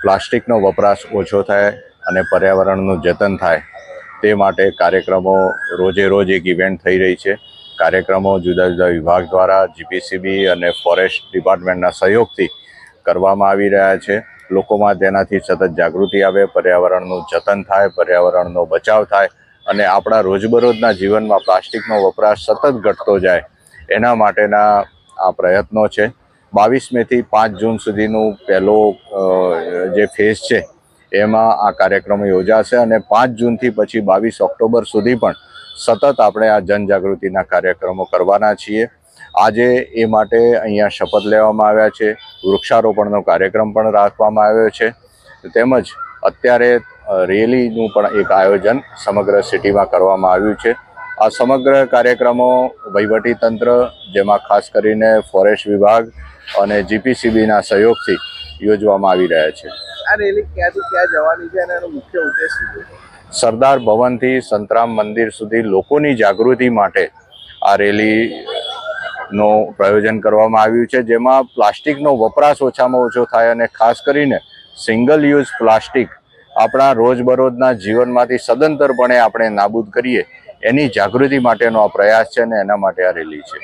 પ્લાસ્ટિકનો વપરાશ ઓછો થાય અને પર્યાવરણનું જતન થાય તે માટે કાર્યક્રમો રોજે રોજ એક ઇવેન્ટ થઈ રહી છે. કાર્યક્રમો જુદા જુદા વિભાગ દ્વારા જીપીસીબી અને ફોરેસ્ટ ડિપાર્ટમેન્ટના સહયોગથી કરવામાં આવી રહ્યા છે. લોકોમાં તેનાથી સતત જાગૃતિ આવે, પર્યાવરણનું જતન થાય, પર્યાવરણનો બચાવ થાય અને આપણા રોજબરોજના જીવનમાં પ્લાસ્ટિકનો વપરાશ સતત ઘટતો જાય એના માટેના આ પ્રયત્નો છે. 22 મેથી 5 જૂન સુધીનું પહેલો જે ફેઝ છે એમાં આ કાર્યક્રમો યોજાશે અને 5 જૂનથી પછી 22 ઓક્ટોબર સુધી પણ સતત આપણે આ જનજાગૃતિના કાર્યક્રમો કરવાના છીએ. આજે એ માટે અહીંયા શપથ લેવામાં આવ્યા છે, વૃક્ષારોપણનો કાર્યક્રમ પણ રાખવામાં આવ્યો છે, તેમજ અત્યારે રેલીનું પણ એક આયોજન સમગ્ર સિટીમાં કરવામાં આવ્યું છે. આ સમગ્ર કાર્યક્રમો વહીવટીતંત્ર, જેમાં ખાસ કરીને ફોરેસ્ટ વિભાગ અને જીપીસીબીના સહયોગથી યોજવામાં આવી રહ્યા છે. આ રેલી ક્યાંથી ક્યાં જવાની છે અને એનો મુખ્ય ઉદ્દેશ શું છે? સરદાર ભવનથી સંતરામ મંદિર સુધી લોકોની જાગૃતિ માટે આ રેલીનું પ્રયોજન કરવામાં આવ્યું છે, જેમાં પ્લાસ્ટિકનો વપરાશ ઓછામાં ઓછો થાય અને ખાસ કરીને સિંગલ યુઝ પ્લાસ્ટિક આપણા રોજબરોજના જીવનમાંથી સદંતરપણે આપણે નાબૂદ કરીએ એની જાગૃતિ માટેનો આ પ્રયાસ છે અને એના માટે આ રેલી છે.